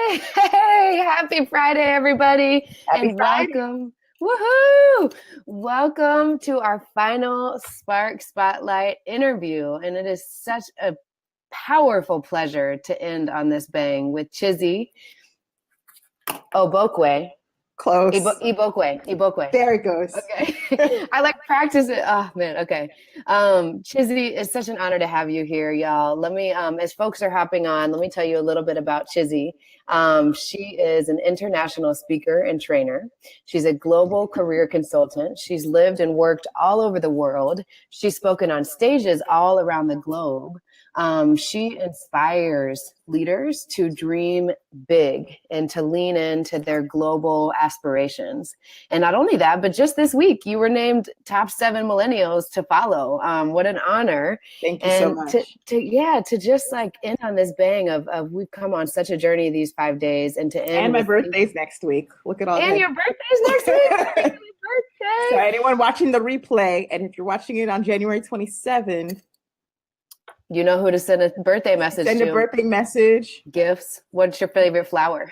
Hey, happy Friday, everybody, Happy and Friday. welcome. Woohoo! Welcome to our final Spark Spotlight interview. And it is such a powerful pleasure to end on this bang with Chizzy Obokwe. Close. Igbokwe. There it goes. Okay. I like practice it. Oh man, okay. Chizzy, it's such an honor to have you here, y'all. Let me as folks are hopping on, let me tell you a little bit about Chizzy. She is an international speaker and trainer. She's a global career consultant. She's lived and worked all over the world. She's spoken on stages all around the globe. She inspires leaders to dream big and to lean into their global aspirations. And not only that, but just this week, you were named top 7 millennials to follow. What an honor. Thank you so And much. to just like end on this bang of we've come on such a journey these 5 days and to And end my with birthday's next week. Look at all and this. your birthday's next week. Happy So birthday. anyone watching the replay, and if you're watching it on January 27th, You know who to send a birthday message send a to. birthday message. Gifts. What's your favorite flower?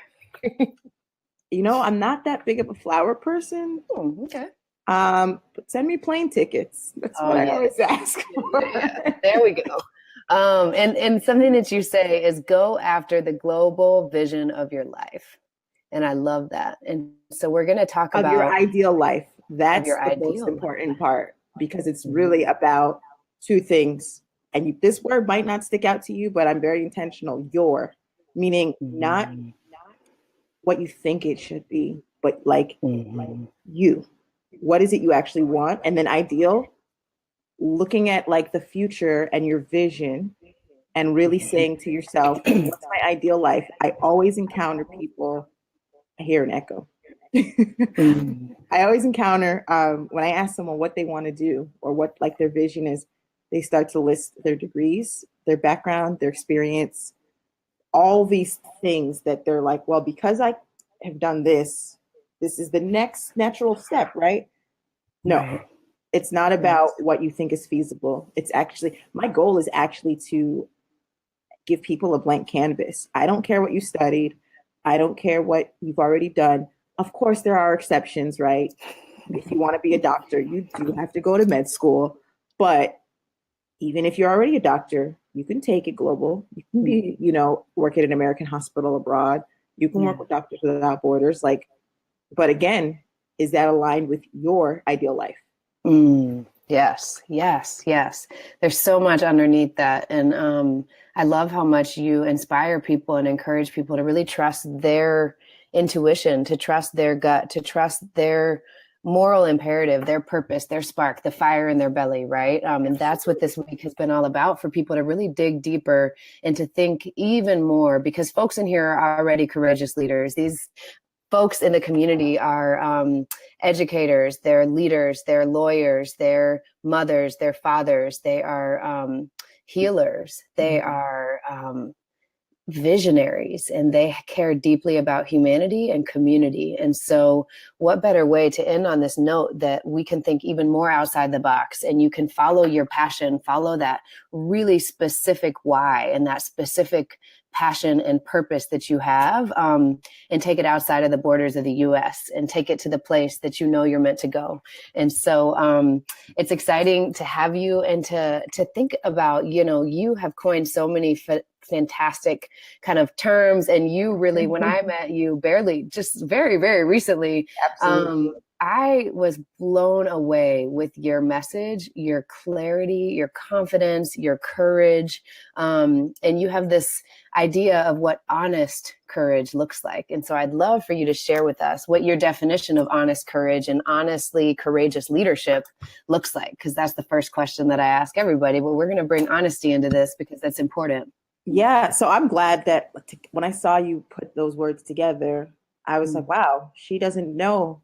I'm not that big of a flower person. Okay. But send me plane tickets. That's Oh what I yeah. always ask for. Yeah. There we go. And something that you say is go after the global vision of your life. And I love that. And so we're going to talk Of your about ideal life. of That's your the most ideal life. important part because it's Mhm. really about two things. And this word might not stick out to you, but I'm very intentional. Your, meaning not Mhm. what you think it should be, but like Mhm. you. What is it you actually want? And then ideal, looking at like the future and your vision and really saying to yourself, what's my ideal life? I always encounter people. I hear an echo. Mhm. I always encounter when I ask someone what they want to do or what like their vision is, they start to list their degrees, their background, their experience, all these things that they're like, well, because I have done this, this is the next natural step, right? No, Right. it's not about Yes. what you think is feasible. It's actually, my goal is actually to give people a blank canvas. I don't care what you studied. I don't care what you've already done. Of course, there are exceptions, right? If you want to be a doctor, you do have to go to med school. But even if you're already a doctor, you can take it global. You can be, work at an American hospital abroad. You can work Yeah. with Doctors Without Borders. Like, but again, is that aligned with your ideal life? Yes, yes, yes. There's so much underneath that. And I love how much you inspire people and encourage people to really trust their intuition, to trust their gut, to trust their moral imperative, their purpose, their spark, the fire in their belly, right? And that's what this week has been all about for people to really dig deeper and to think even more because folks in here are already courageous leaders. These folks in the community are educators, they're leaders, they're lawyers, they're mothers, they're fathers, they are healers, they are visionaries, and they care deeply about humanity and community. And so, what better way to end on this note that we can think even more outside the box and you can follow your passion, follow that really specific why and that specific passion and purpose that you have, and take it outside of the borders of the US and take it to the place that you know you're meant to go. And so it's exciting to have you and to think about, you have coined so many fantastic kind of terms. And you really, when I met you barely, just very, very recently, Absolutely. I was blown away with your message, your clarity, your confidence, your courage. And you have this idea of what honest courage looks like. And so I'd love for you to share with us what your definition of honest courage and honestly courageous leadership looks like, because that's the first question that I ask everybody. But we're going to bring honesty into this because that's important. Yeah, so I'm glad that when I saw you put those words together, I was like, Mm. wow, she doesn't know.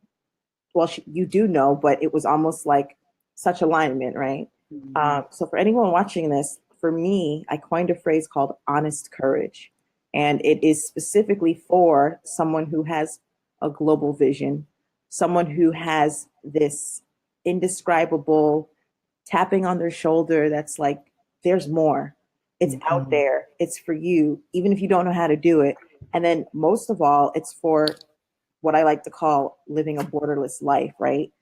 Well, you do know, but it was almost like such alignment, right? Mm. So for anyone watching this, for me, I coined a phrase called honest courage. And it is specifically for someone who has a global vision, someone who has this indescribable tapping on their shoulder that's like, there's more. It's out Mhm. there. It's for you. Even if you don't know how to do it, And then most of all, it's for what I like to call living a borderless life, right?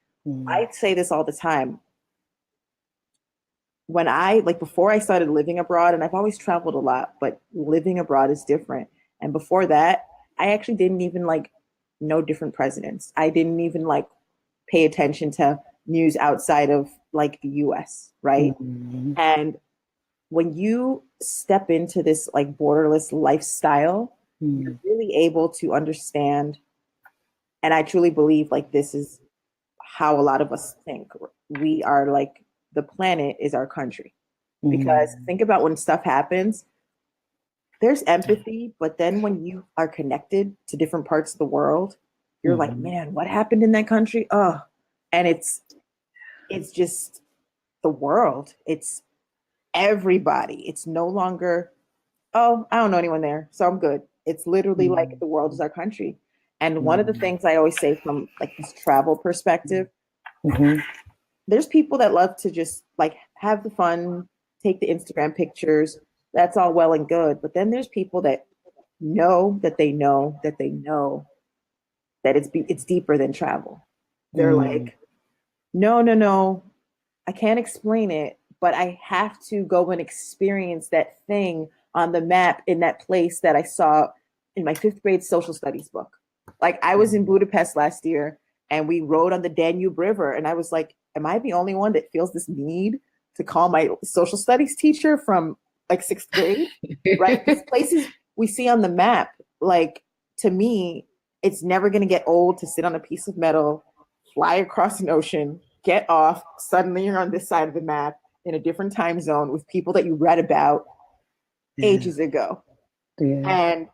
I say this all the time. When before I started living abroad, and I've always traveled a lot, but living abroad is different. And before that, I actually didn't even like know different presidents. I didn't even like pay attention to news outside of like the US, right? Mm-hmm. And when you step into this like borderless lifestyle, you're really able to understand. And I truly believe like this is how a lot of us think. We are like the planet is our country. Because think about when stuff happens, there's empathy, but then when you are connected to different parts of the world, you're like, man, what happened in that country? Oh, and it's just the world. It's everybody. It's no longer, oh, I don't know anyone there, so I'm good. It's literally like the world is our country. And one of the things I always say from like this travel perspective, there's people that love to just like have the fun, take the Instagram pictures. That's all well and good. But then there's people that know that they know that they know that it's deeper than travel. They're like, no, no, no, I can't explain it, but I have to go and experience that thing on the map in that place that I saw in my fifth grade social studies book. Like I was in Budapest last year and we rode on the Danube River. And I was like, am I the only one that feels this need to call my social studies teacher from like sixth grade? Right? These places we see on the map, like to me, it's never going to get old to sit on a piece of metal, fly across an ocean, get off. Suddenly you're on this side of the map in a different time zone with people that you read about ages ago. And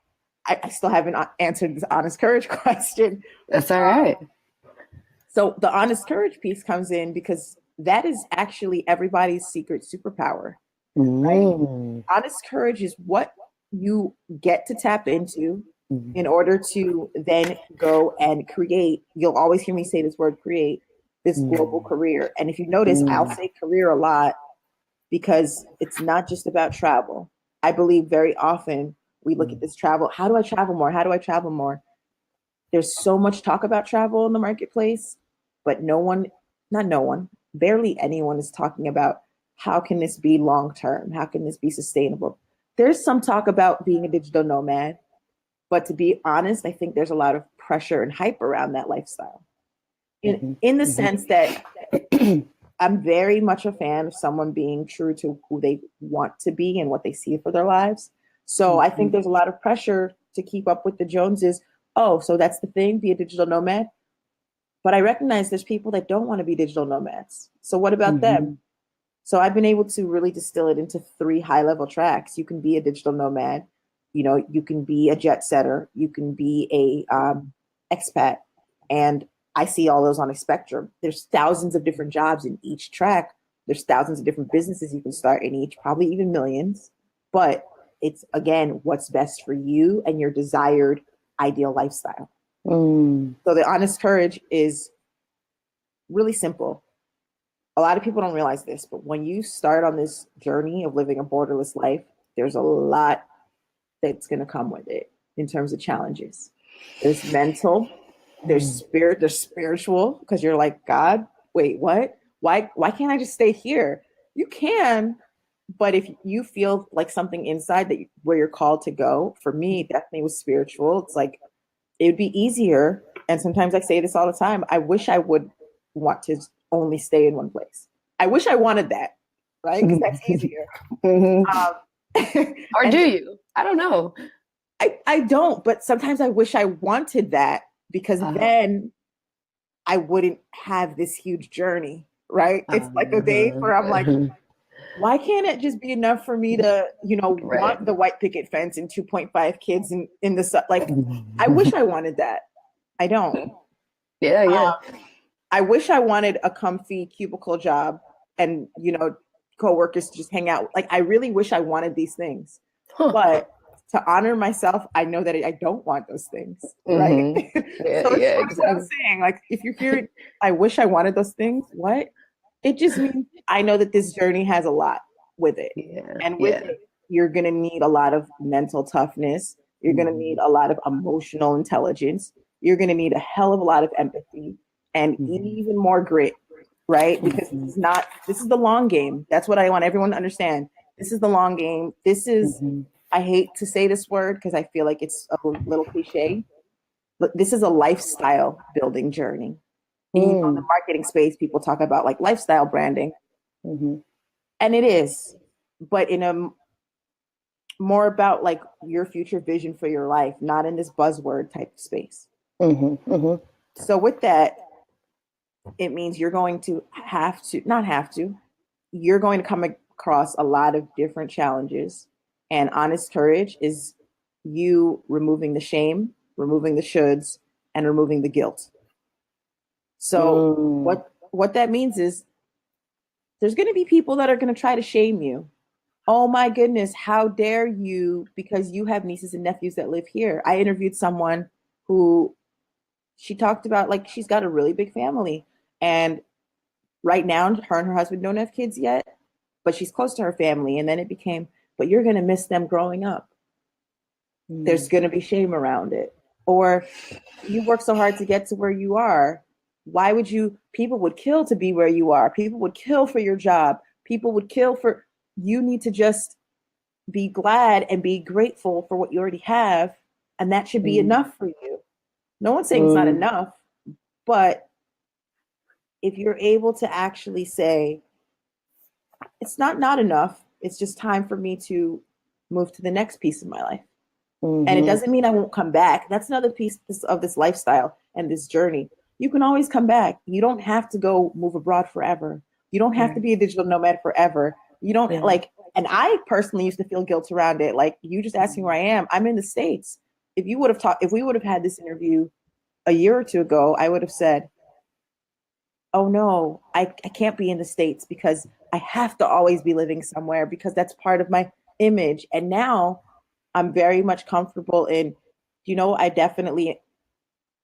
I still haven't answered this honest courage question. That's all right. So the honest courage piece comes in because that is actually everybody's secret superpower. Right? Honest courage is what you get to tap into in order to then go and create. You'll always hear me say this word, create this global career. And if you notice, I'll say career a lot because it's not just about travel. I believe very often we look at this travel. How do I travel more? How do I travel more? There's so much talk about travel in the marketplace, but barely anyone is talking about how can this be long-term? How can this be sustainable? There's some talk about being a digital nomad, but to be honest, I think there's a lot of pressure and hype around that lifestyle. In the sense that I'm very much a fan of someone being true to who they want to be and what they see for their lives. So I think there's a lot of pressure to keep up with the Joneses. Oh, so that's the thing, be a digital nomad. But I recognize there's people that don't want to be digital nomads. So what about them? So I've been able to really distill it into 3 high-level tracks. You can be a digital nomad. You know, you can be a jet setter. You can be a expat. And I see all those on a spectrum. There's thousands of different jobs in each track. There's thousands of different businesses you can start in each, probably even millions. But it's, again, what's best for you and your desired ideal lifestyle. So the honest courage is really simple. A lot of people don't realize this, but when you start on this journey of living a borderless life, there's a lot that's going to come with it in terms of challenges. There's mental, there's spiritual, because you're like, God, wait, what? Why can't I just stay here? You can, but if you feel like something inside that where you're called to go, for me, it definitely was spiritual. It's like, it would be easier. And sometimes I say this all the time. I wish I would want to only stay in one place. I wish I wanted that, right? Because that's easier. Or do you? I don't know. I don't, but sometimes I wish I wanted that because then I wouldn't have this huge journey, right? It's like a day where I'm like, why can't it just be enough for me to, want the white picket fence and 2.5 kids in the sun? Like, I wish I wanted that. I don't. Yeah. I wish I wanted a comfy cubicle job and, coworkers to just hang out. Like, I really wish I wanted these things. But to honor myself, I know that I don't want those things, right? So exactly. What I'm saying. Like, if you're hearing, I wish I wanted those things, what? It just means I know that this journey has a lot with it. And with it, you're going to need a lot of mental toughness. You're going to need a lot of emotional intelligence. You're going to need a hell of a lot of empathy and even more grit, right? Because this is the long game. That's what I want everyone to understand. This is the long game. This is, I hate to say this word because I feel like it's a little cliche, but this is a lifestyle building journey. In the marketing space, people talk about like lifestyle branding. And it is, but in a more about like your future vision for your life, not in this buzzword type of space. So with that, it means you're going to you're going to come across a lot of different challenges. And honest courage is you removing the shame, removing the shoulds, and removing the guilt. So what that means is there's going to be people that are going to try to shame you. Oh my goodness, how dare you, because you have nieces and nephews that live here. I interviewed someone who she talked about like she's got a really big family. And right now, her and her husband don't have kids yet, but she's close to her family. And then it became, but you're going to miss them growing up. There's going to be shame around it. Or you work so hard to get to where you are. Why would you? People would kill to be where you are. People would kill for your job. People would kill for, you need to just be glad and be grateful for what you already have. And that should be enough for you. No one's saying it's not enough, but if you're able to actually say, it's not enough, it's just time for me to move to the next piece of my life. And it doesn't mean I won't come back. That's another piece of this lifestyle and this journey. You can always come back. You don't have to go move abroad forever. You don't have to be a digital nomad forever. You don't like, and I personally used to feel guilt around it. Like you just asked me where I am. I'm in the States. If we would have had this interview a year or two ago, I would have said, oh no, I can't be in the States because I have to always be living somewhere because that's part of my image. And now I'm very much comfortable in, I definitely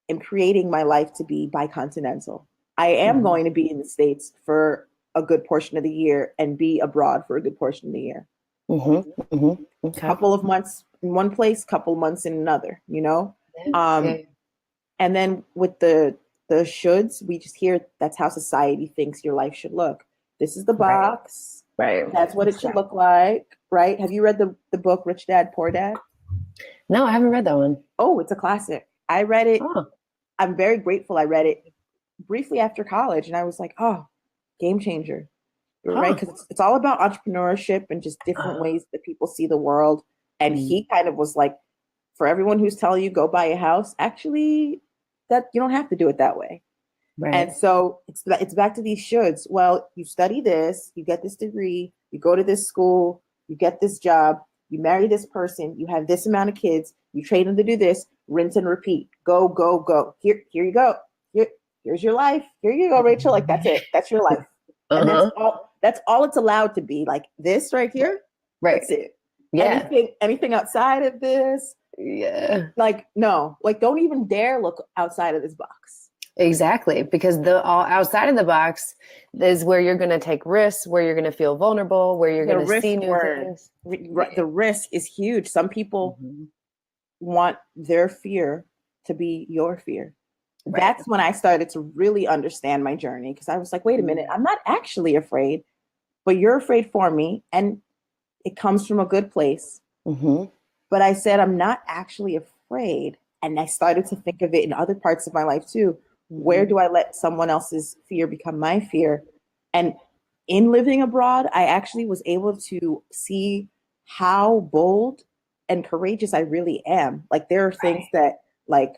am creating my life to be bicontinental. I am going to be in the States for a good portion of the year and be abroad for a good portion of the year. Okay. Couple of months in one place, couple of months in another, And then with the shoulds, we just hear that's how society thinks your life should look. This is the box. Right. That's what it should look like. Right. Have you read the book Rich Dad, Poor Dad? No, I haven't read that one. Oh, it's a classic. I read it. Oh. I'm very grateful. I read it briefly after college and I was like, oh, game changer. Right. Because it's all about entrepreneurship and just different ways that people see the world. And he kind of was like, for everyone who's telling you go buy a house, actually, that you don't have to do it that way. Right. And so it's back to these shoulds. Well, you study this, you get this degree, you go to this school, you get this job, you marry this person, you have this amount of kids, you train them to do this, rinse and repeat. Go, go, go. Here you go. Here's your life. Here you go, Rachel. Like that's it. That's your life. And that's all it's allowed to be. Like this right here. Right. That's it. Yeah. Anything outside of this. Yeah. Like, no, like don't even dare look outside of this box. Exactly. Because all outside of the box is where you're going to take risks, where you're going to feel vulnerable, where you're going to see new things. The risk is huge. Some people want their fear to be your fear. Right. That's when I started to really understand my journey. Because I was like, wait a minute, I'm not actually afraid, but you're afraid for me. And it comes from a good place. But I said, I'm not actually afraid. And I started to think of it in other parts of my life too. Where do I let someone else's fear become my fear? And in living abroad, I actually was able to see how bold and courageous I really am. Like there are things that like,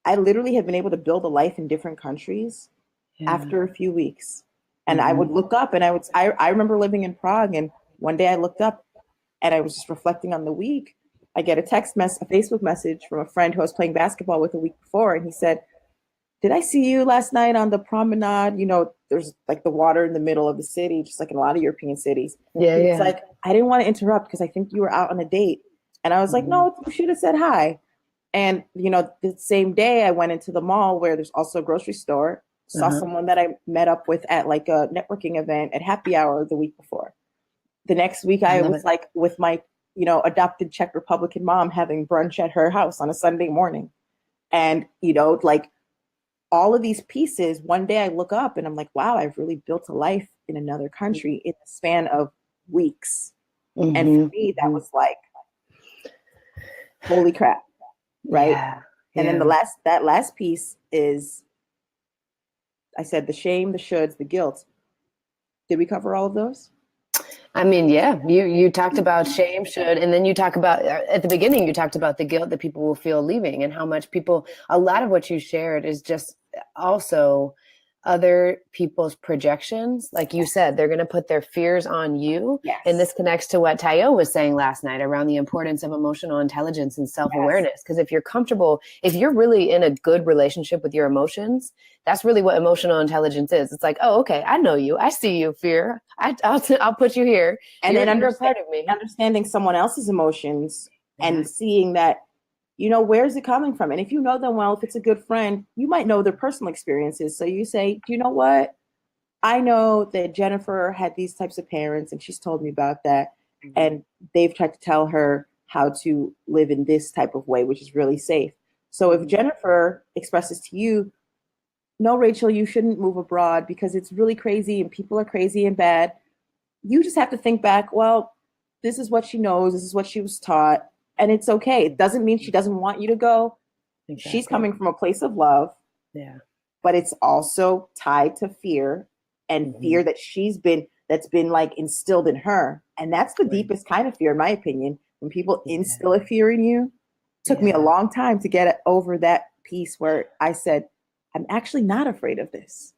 I literally have been able to build a life in different countries after a few weeks. And I would look up and I remember living in Prague and one day I looked up and I was just reflecting on the week. I get a Facebook message from a friend who I was playing basketball with a week before. And he said, did I see you last night on the promenade? There's like the water in the middle of the city, just like in a lot of European cities. It's like, I didn't want to interrupt because I think you were out on a date. And I was like, no, you should have said hi. And, the same day I went into the mall where there's also a grocery store, saw someone that I met up with at like a networking event at happy hour the week before. The next week I was like with my adopted Czech Republican mom having brunch at her house on a Sunday morning. And, like all of these pieces, one day I look up and I'm like, wow, I've really built a life in another country in the span of weeks. Mm-hmm. And for me, that was like, holy crap. Right. Yeah. And then that last piece is, I said the shame, the shoulds, the guilt. Did we cover all of those? I mean, yeah, you talked about shame, should, and then you talk about, at the beginning, you talked about the guilt that people will feel leaving, and how much a lot of what you shared is just also other people's projections. Like you said, they're going to put their fears on you. Yes. And this connects to what Tayo was saying last night around the importance of emotional intelligence and self-awareness. Because if you're comfortable, if you're really in a good relationship with your emotions, that's really what emotional intelligence is. It's like, oh, okay, I know you. I see you, fear. I'll put you here. And then you're part of me. Understanding someone else's emotions and seeing that, where's it coming from? And if you know them well, if it's a good friend, you might know their personal experiences. So you say, do you know what? I know that Jennifer had these types of parents and she's told me about that. Mm-hmm. And they've tried to tell her how to live in this type of way, which is really safe. So if Jennifer expresses to you, no, Rachel, you shouldn't move abroad because it's really crazy and people are crazy and bad. You just have to think back, well, this is what she knows. This is what she was taught. And it's okay. It doesn't mean she doesn't want you to go. Exactly. She's coming from a place of love. Yeah. But it's also tied to fear and fear that that's been like instilled in her. And that's the deepest kind of fear, in my opinion. When people instill a fear in you, took me a long time to get over that piece where I said, I'm actually not afraid of this.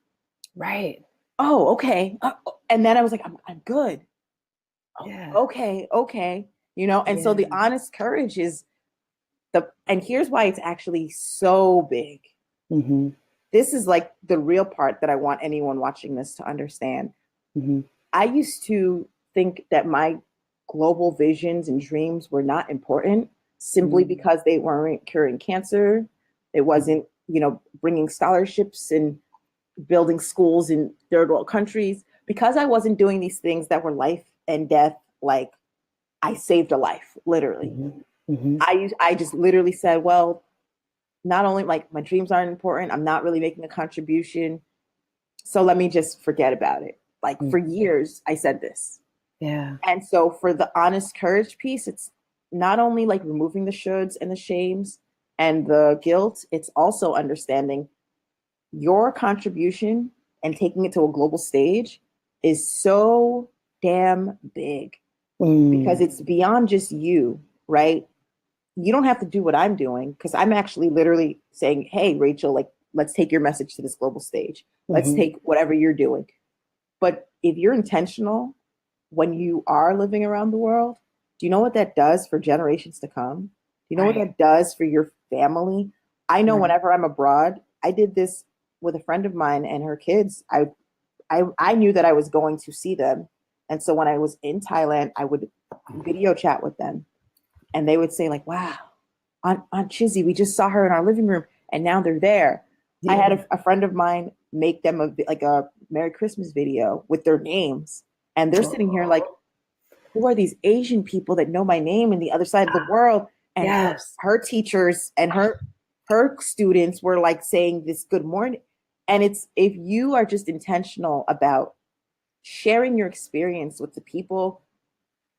Right. Oh, okay. And then I was like, I'm good. Yeah. Okay. And so the honest courage is and here's why it's actually so big. Mm-hmm. This is like the real part that I want anyone watching this to understand. Mm-hmm. I used to think that my global visions and dreams were not important simply because they weren't curing cancer. It wasn't, bringing scholarships and building schools in third world countries. Because I wasn't doing these things that were life and death, like I saved a life, literally. Mm-hmm. I just literally said, well, not only like my dreams aren't important, I'm not really making a contribution. So let me just forget about it. Like for years, I said this. Yeah. And so for the honest courage piece, it's not only like removing the shoulds and the shames and the guilt, it's also understanding your contribution and taking it to a global stage is so damn big because it's beyond just you, right? You don't have to do what I'm doing because I'm actually literally saying, hey, Rachel, like, let's take your message to this global stage. Let's take whatever you're doing. But if you're intentional when you are living around the world, do you know what that does for generations to come? Do you know what that does for your family? I know whenever I'm abroad, I did this with a friend of mine and her kids. I knew that I was going to see them. And so when I was in Thailand, I would video chat with them. And they would say like, wow, Aunt Chizzy, we just saw her in our living room and now they're there. Yeah. I had a friend of mine make them a Merry Christmas video with their names. And they're sitting here like, who are these Asian people that know my name in the other side of the world? And her teachers and her students were like saying this good morning. And it's, if you are just intentional about sharing your experience with the people,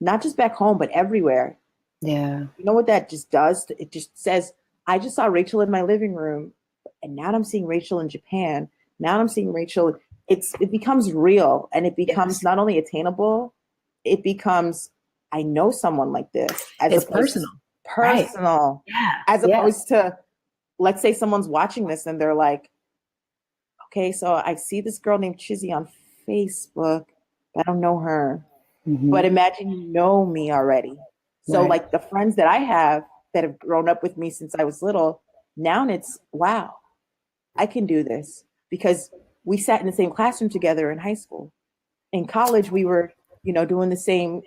not just back home, but everywhere. Yeah. You know what that just does? It just says, I just saw Rachel in my living room and now I'm seeing Rachel in Japan. Now I'm seeing Rachel. It becomes real and it becomes not only attainable, it becomes, I know someone like this. It's personal. Personal. Right. Yeah. As opposed to, let's say someone's watching this and they're like, okay, so I see this girl named Chizzy on Facebook, but I don't know her. Mm-hmm. But imagine you know me already. So like the friends that I have that have grown up with me since I was little, now it's, wow, I can do this because we sat in the same classroom together in high school. In college, we were, doing the same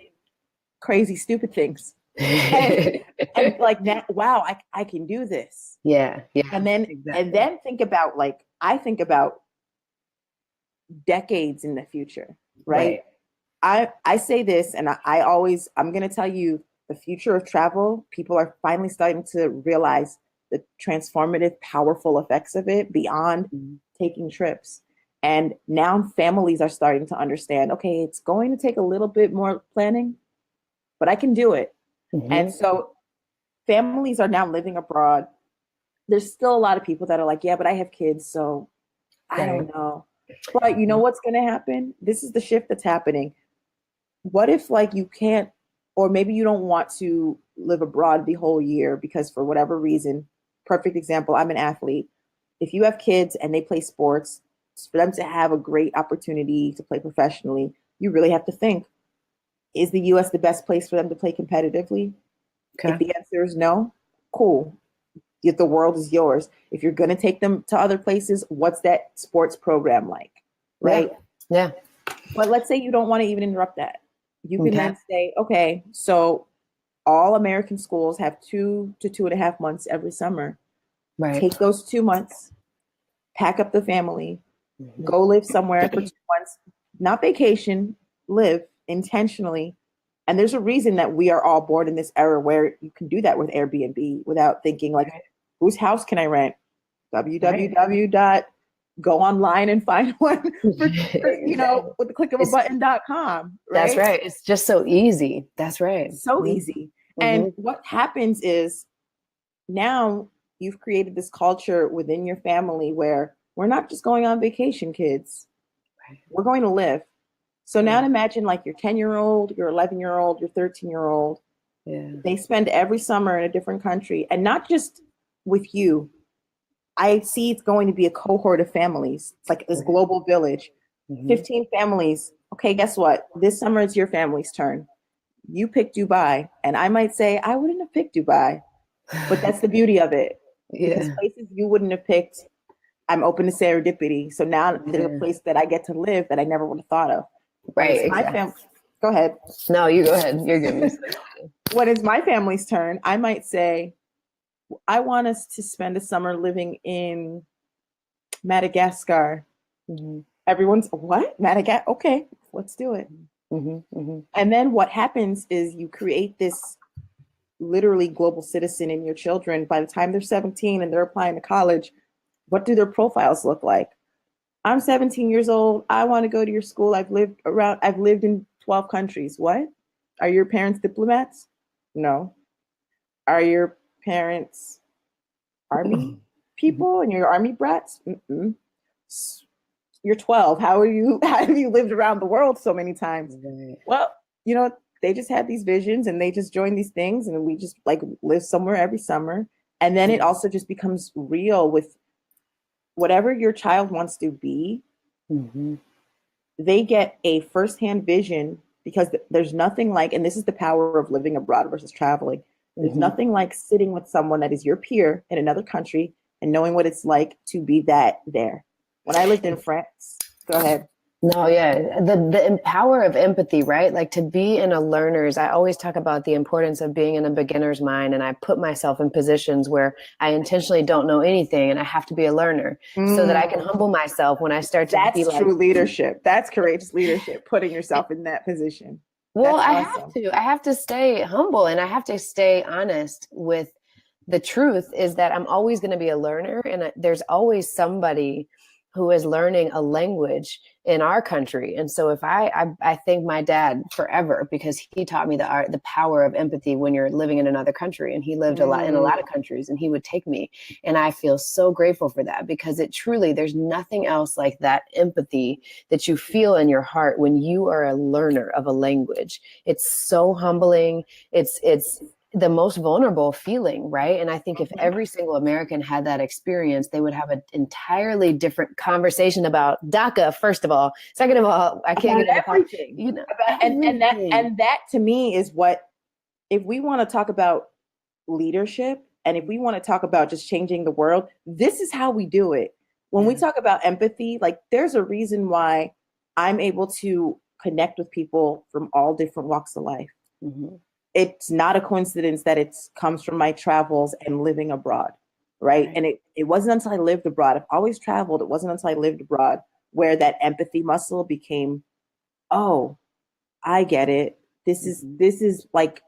crazy, stupid things. and like now, wow, I can do this. Yeah. And then think about I think about decades in the future, right? I say this and I'm going to tell you the future of travel, people are finally starting to realize the transformative, powerful effects of it beyond taking trips. And now families are starting to understand, okay, it's going to take a little bit more planning, but I can do it. And so families are now living abroad. There's still a lot of people that are like, yeah, but I have kids, so I don't know. But you know what's going to happen? This is the shift that's happening. What if like you can't, or maybe you don't want to live abroad the whole year because for whatever reason, perfect example, I'm an athlete. If you have kids and they play sports, for them to have a great opportunity to play professionally, you really have to think, is the US the best place for them to play competitively? If the answer is no, cool. If the world is yours. If you're going to take them to other places, what's that sports program like? Right? Yeah. But let's say you don't want to even interrupt that. You can then say, okay, so all American schools have 2 to 2.5 months every summer. Right. Take those 2 months, pack up the family, go live somewhere for 2 months, not vacation, live intentionally. And there's a reason that we are all born in this era where you can do that with Airbnb without thinking like, whose house can I rent? www. Go online and find one for you know, with the click of a button.com. Right? That's right. It's just so easy. That's right. So easy. And what happens is now you've created this culture within your family where we're not just going on vacation, kids. We're going to live. So now imagine like your 10-year-old, your 11-year-old, your 13-year-old. They spend every summer in a different country, and not just with you. I see it's going to be a cohort of families. It's like this global village, 15 families. Okay, guess what? This summer it's your family's turn. You pick Dubai, and I might say I wouldn't have picked Dubai, but that's the beauty of it. Because places you wouldn't have picked, I'm open to serendipity. So now there's a place that I get to live that I never would have thought of. Right. My family. Go ahead. No, you go ahead. You're good. When it's my family's turn, I might say, I want us to spend a summer living in Madagascar. Everyone's, what? Madagascar? Okay, let's do it. And then what happens is you create this literally global citizen in your children. By the time they're 17 and they're applying to college, what do their profiles look like? I'm 17 years old. I want to go to your school. I've lived in 12 countries. What? Are your parents diplomats? No. Are your parents army people and you're army brats? You're 12. How have you lived around the world so many times? Well, you know, they just had these visions and they just joined these things, and we just like live somewhere every summer. And then it also just becomes real with whatever your child wants to be. They get a firsthand vision, because there's nothing like, and this is the power of living abroad versus traveling. There's nothing like sitting with someone that is your peer in another country and knowing what it's like to be that there. When I lived in France, go ahead. No, yeah. The power of empathy, right? Like to be in a learner's, I always talk about the importance of being in a beginner's mind. And I put myself in positions where I intentionally don't know anything and I have to be a learner so that I can humble myself when I start to be like. That's true leadership. That's courageous leadership, putting yourself in that position. Well, I have to stay humble, and I have to stay honest with the truth is that I'm always going to be a learner. And there's always somebody who is learning a language in our country. And so if I thank my dad forever, because he taught me the power of empathy when you're living in another country, and he lived in a lot of countries, and he would take me. And I feel so grateful for that, because it truly, there's nothing else like that empathy that you feel in your heart when you are a learner of a language. It's so humbling. It's the most vulnerable feeling, right? And I think if every single American had that experience, they would have an entirely different conversation about DACA, first of all. Second of all, I can't get everything. You know, and that to me is what, if we want to talk about leadership, and if we want to talk about just changing the world, this is how we do it. When we talk about empathy, like there's a reason why I'm able to connect with people from all different walks of life. It's not a coincidence that it comes from my travels and living abroad, right? And it wasn't until I lived abroad, I've always traveled, it wasn't until I lived abroad where that empathy muscle became, oh, I get it. This is like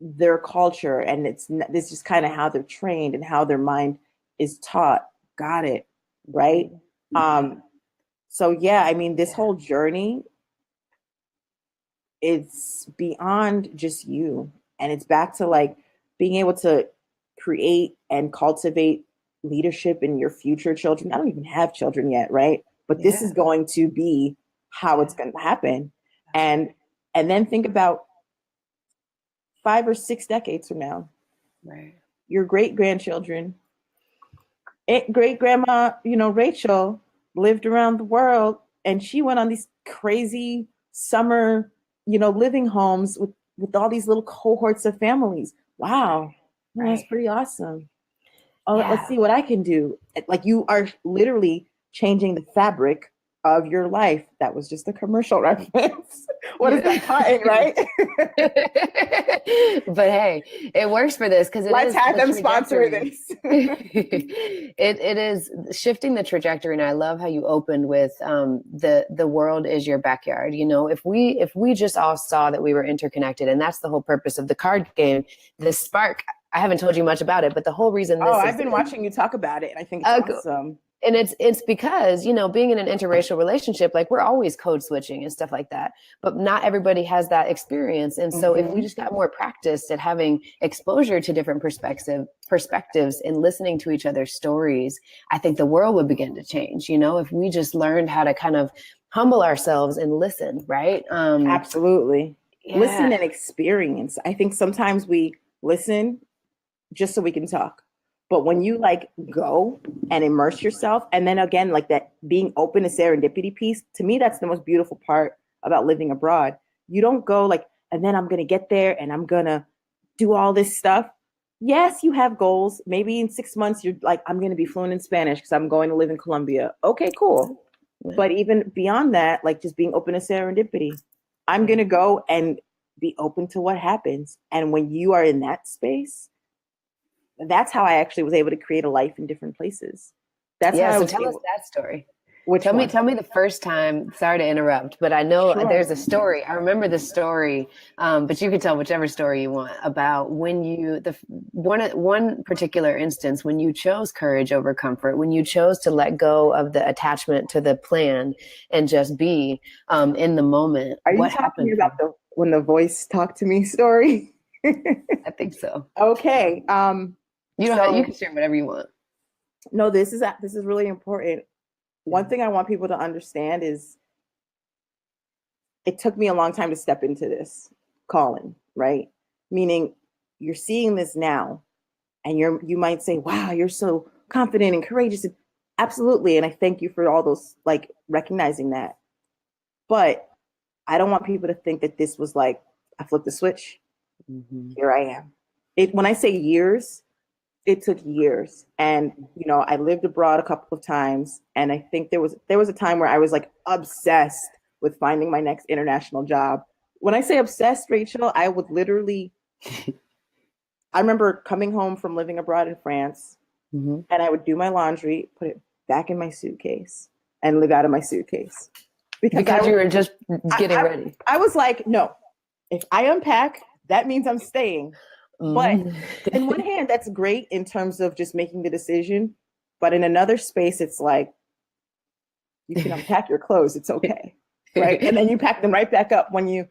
their culture, and this is just kind of how they're trained and how their mind is taught. Got it. Right. So yeah, I mean, this whole journey, it's beyond just you, and it's back to like being able to create and cultivate leadership in your future children. I don't even have children yet, right? But this is going to be how it's going to happen. And then think about 5 or 6 decades from now, Right. your great grandchildren, great grandma, Rachel lived around the world, and she went on these crazy summer, living homes with all these little cohorts of families. Wow. Right. That's pretty awesome. Oh, let's see what I can do. Like, you are literally changing the fabric of your life. That was just a commercial reference. What is that cotton, right? But hey, it works for this because let's have them sponsor this. It is shifting the trajectory, and I love how you opened with the world is your backyard. If we just all saw that we were interconnected, and that's the whole purpose of the card game, the spark. I haven't told you much about it, but the whole reason I've been watching you talk about it, and I think it's awesome. And it's because, being in an interracial relationship, like, we're always code switching and stuff like that, but not everybody has that experience. And so if we just got more practice at having exposure to different perspectives and listening to each other's stories, I think the world would begin to change. If we just learned how to kind of humble ourselves and listen, right? Absolutely. Yeah. Listen and experience. I think sometimes we listen just so we can talk. But when you like go and immerse yourself, and then again, like that being open to serendipity piece, to me, that's the most beautiful part about living abroad. You don't go like, and then I'm going to get there and I'm going to do all this stuff. Yes, you have goals. Maybe in 6 months, you're like, I'm going to be fluent in Spanish because I'm going to live in Colombia. Okay, cool. But even beyond that, like just being open to serendipity, I'm going to go and be open to what happens. And when you are in that space, that's how I actually was able to create a life in different places. That's how so tell us that story. Tell me the first time. Sorry to interrupt, but I know there's a story. I remember the story, but you can tell whichever story you want about when you one particular instance when you chose courage over comfort, when you chose to let go of the attachment to the plan and just be in the moment. Are you talking about when the voice talked to me story? I think so. Okay. You can share whatever you want. No, this is really important. One thing I want people to understand is it took me a long time to step into this calling, right? Meaning you're seeing this now, and you might say, wow, you're so confident and courageous. Absolutely. And I thank you for all those, like, recognizing that. But I don't want people to think that this was like, I flipped the switch. Here I am. When I say years, it took years. And, I lived abroad a couple of times. And I think there was a time where I was like obsessed with finding my next international job. When I say obsessed, Rachel, I would literally, I remember coming home from living abroad in France, and I would do my laundry, put it back in my suitcase, and live out of my suitcase. Because you were just getting ready. I was like, no, if I unpack, that means I'm staying. But in one hand, that's great in terms of just making the decision. But in another space, it's like, you can unpack your clothes. It's okay. Right. And then you pack them right back up when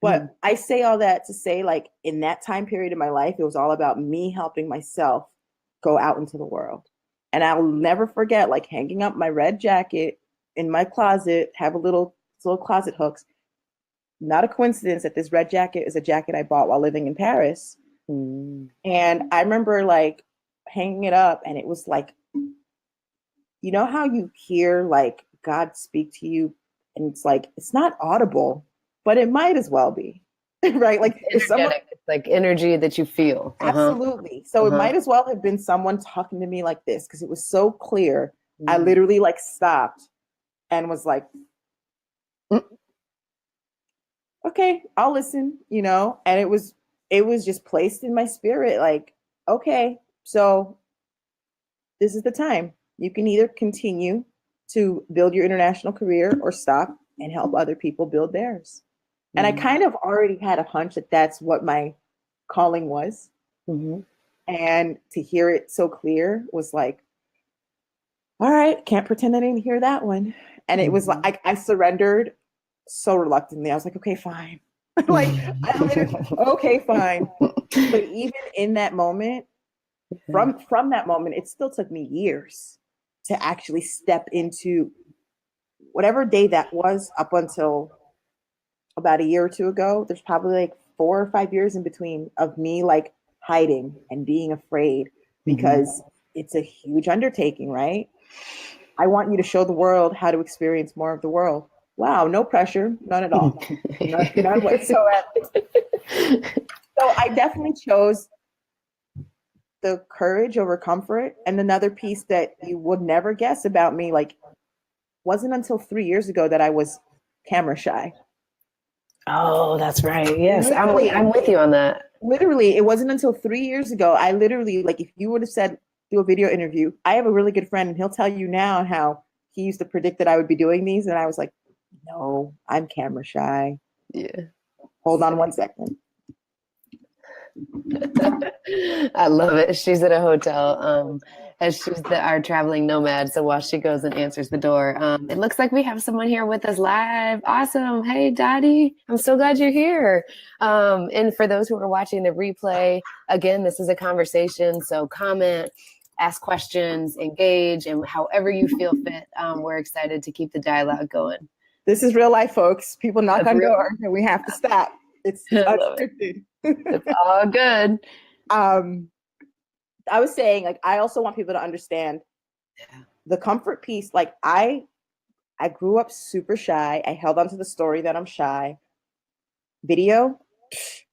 but I say all that to say, like, in that time period in my life, it was all about me helping myself go out into the world. And I'll never forget, like, hanging up my red jacket in my closet, have little closet hooks. Not a coincidence that this red jacket is a jacket I bought while living in Paris. And I remember like hanging it up, and it was like, how you hear like God speak to you, and it's like, it's not audible, but it might as well be, right? Like it's like energy that you feel. Absolutely. So it might as well have been someone talking to me like this, because it was so clear. I literally like stopped and was like, okay, I'll listen, and it was just placed in my spirit. Like, okay, so this is the time. You can either continue to build your international career or stop and help other people build theirs. And I kind of already had a hunch that that's what my calling was. Mm-hmm. And to hear it so clear was like, all right, can't pretend I didn't hear that one. And it was like I surrendered so reluctantly. I was like, okay, fine. Like, I literally, okay, fine. But even in that moment, from that moment, it still took me years to actually step into whatever day that was up until about a year or two ago. There's probably like 4 or 5 years in between of me like hiding and being afraid because it's a huge undertaking, right? I want you to show the world how to experience more of the world. Wow, no pressure, none at all. None whatsoever. So I definitely chose the courage over comfort. And another piece that you would never guess about me, like, wasn't until 3 years ago that I was camera shy. Oh, that's right. Yes, Literally, I'm with you on that. literally, it wasn't until 3 years ago. I literally, like, if you would have said, do a video interview, I have a really good friend and he'll tell you now how he used to predict that I would be doing these. And I was like, no, I'm camera shy. Yeah. Hold on 1 second. I love it. She's at a hotel, and she's our traveling nomad. So while she goes and answers the door, it looks like we have someone here with us live. Awesome. Hey, Dottie. I'm so glad you're here. And for those who are watching the replay, again, this is a conversation. So comment, ask questions, engage, and however you feel fit. We're excited to keep the dialogue going. This is real life, folks. People knock on doors and we have to stop. It's unscripted. It's all good. I was saying, like, I also want people to understand the comfort piece. Like, I grew up super shy. I held on to the story that I'm shy. Video,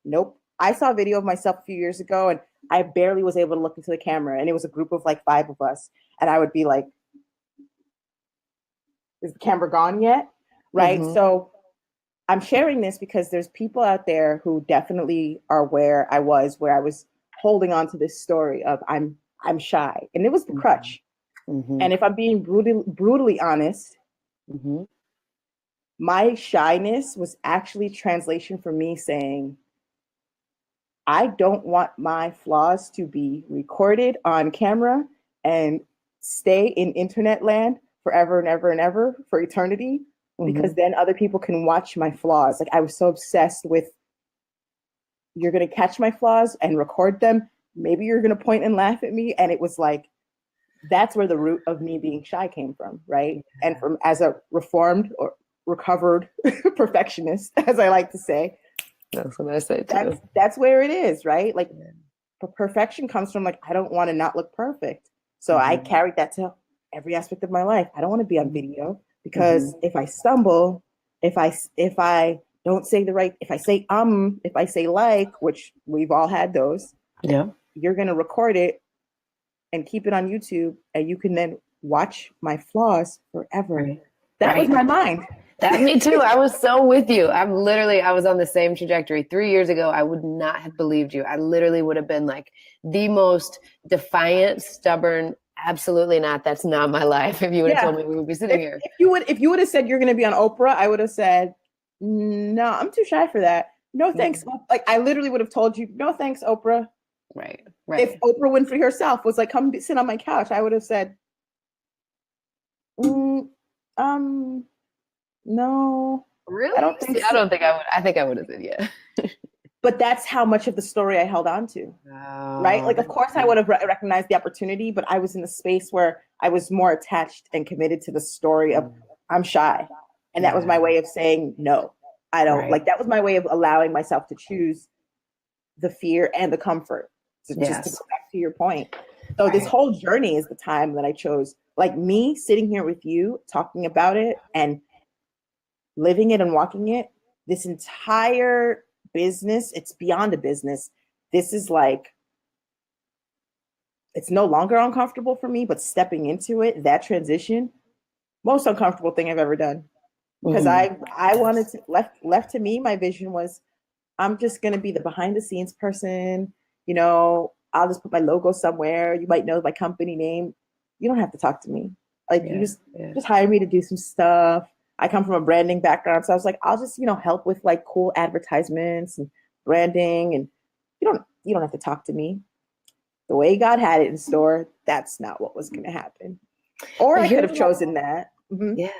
nope. I saw a video of myself a few years ago and I barely was able to look into the camera. And it was a group of like 5 of us. And I would be like, is the camera gone yet? Right. So I'm sharing this because there's people out there who definitely are where I was holding on to this story of I'm shy. And it was the crutch. And if I'm being brutally honest, my shyness was actually translation for me saying, I don't want my flaws to be recorded on camera and stay in internet land forever and ever and ever for eternity. Because then other people can watch my flaws. Like, I was so obsessed with, you're going to catch my flaws and record them. Maybe you're going to point and laugh at me. And it was like, that's where the root of me being shy came from, right? And from as a reformed or recovered perfectionist, as I like to say. That's what I say too. That's where it is, right? Like, perfection comes from like, I don't want to not look perfect. So I carried that to every aspect of my life. I don't want to be on video. Because if I stumble, if I don't say the right, if I say like, which we've all had those, you're gonna record it and keep it on YouTube, and you can then watch my flaws forever. That was my mind. That me too. I was so with you. I was on the same trajectory. 3 years ago, I would not have believed you. I literally would have been like the most defiant, stubborn. Absolutely not. That's not my life. If you would have told me we would be sitting here. If you would have said you're going to be on Oprah, I would have said, no, I'm too shy for that. No, thanks. Like, I literally would have told you, no, thanks, Oprah. Right. If Oprah Winfrey herself was like, come sit on my couch, I would have said, no. Really? I don't think I don't think I would. I think I would have said, yeah. But that's how much of the story I held on to, right? Like, of course, I would have recognized the opportunity, but I was in a space where I was more attached and committed to the story of I'm shy. And that was my way of saying, no, I don't. Like, that was my way of allowing myself to choose the fear and the comfort. Just to go back to your point. So this whole journey is the time that I chose. Like, me sitting here with you, talking about it and living it and walking it, this entire business, it's beyond a business. This is like, it's no longer uncomfortable for me, but stepping into it, that transition, most uncomfortable thing I've ever done. Because I wanted to, left to me, my vision was, I'm just going to be the behind the scenes person. You know, I'll just put my logo somewhere. You might know my company name. You don't have to talk to me. Like, you just hire me to do some stuff. I come from a branding background. So I was like, I'll just, help with like cool advertisements and branding. And you don't have to talk to me. The way God had it in store, that's not what was going to happen. Or But I could here's have what chosen that. yeah.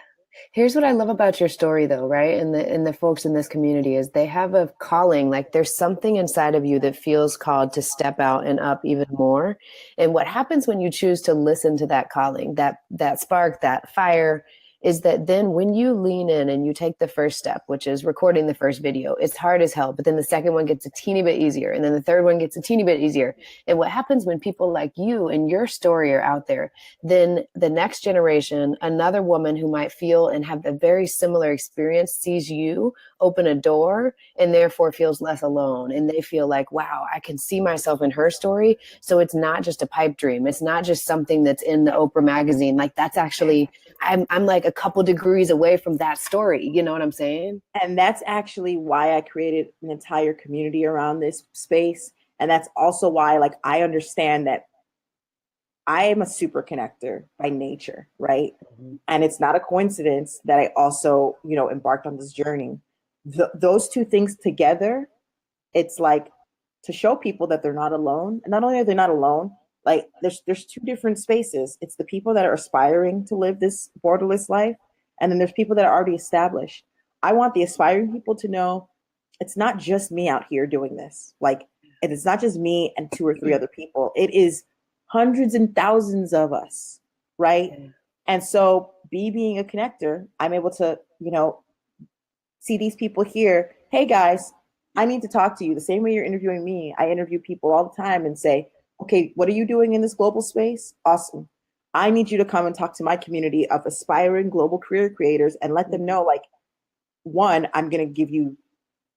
Here's what I love about your story though, right? And the folks in this community is they have a calling, like there's something inside of you that feels called to step out and up even more. And what happens when you choose to listen to that calling, that spark, that fire, is that then when you lean in and you take the first step, which is recording the first video, it's hard as hell, but then the second one gets a teeny bit easier, and then the third one gets a teeny bit easier. And what happens when people like you and your story are out there, then the next generation, another woman who might feel and have a very similar experience, sees you open a door and therefore feels less alone. And they feel like, wow, I can see myself in her story. So it's not just a pipe dream. It's not just something that's in the Oprah magazine. Like that's actually, I'm like a couple degrees away from that story. You know what I'm saying? And that's actually why I created an entire community around this space. And that's also why, like, I understand that I am a super connector by nature, right? Mm-hmm. And it's not a coincidence that I also, embarked on this journey. Those two things together, it's like to show people that they're not alone. And not only are they not alone, like there's two different spaces. It's the people that are aspiring to live this borderless life, and then there's people that are already established. I want the aspiring people to know it's not just me out here doing this. Like, it's not just me and two or three other people. It is hundreds and thousands of us, right? Yeah. And so, being a connector, I'm able to, see these people here. Hey guys, I need to talk to you. The same way you're interviewing me, I interview people all the time and say, okay, what are you doing in this global space? Awesome. I need you to come and talk to my community of aspiring global career creators and let them know, like, one, I'm going to give you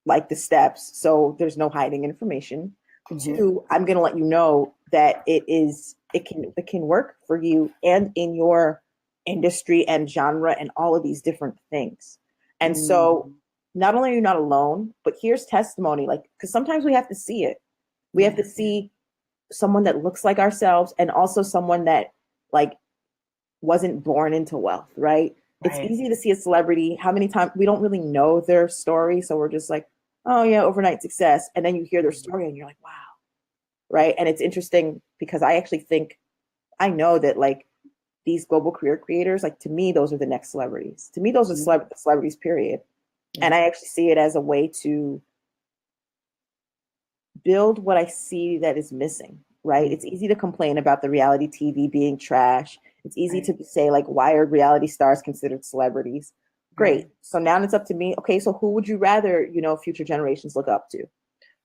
like the steps so there's no hiding information. Mm-hmm. Two, I'm going to let you know that it can work for you and in your industry and genre and all of these different things. And so not only are you not alone, but here's testimony, like, because sometimes we have to see it. We have to see someone that looks like ourselves and also someone that, like, wasn't born into wealth, right? It's Right. easy to see a celebrity. How many times we don't really know their story, so we're just like, oh yeah, overnight success, and then you hear their story and you're like, wow, right? And it's interesting because I actually think, I know that, like, these global career creators, like, to me, those are the next celebrities. To me, those are celebrities, period. And I actually see it as a way to build what I see that is missing, right? It's easy to complain about the reality TV being trash. It's easy to say, like, why are reality stars considered celebrities? Great. Right. So now it's up to me. Okay, so who would you rather, future generations look up to?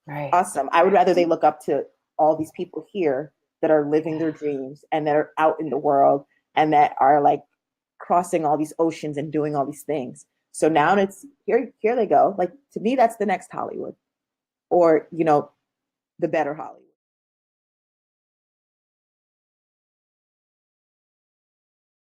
Right. Awesome. I would rather they look up to all these people here that are living their dreams and that are out in the world and that are, like, crossing all these oceans and doing all these things. So now it's here they go. Like, to me, that's the next Hollywood, or, the better Hollywood.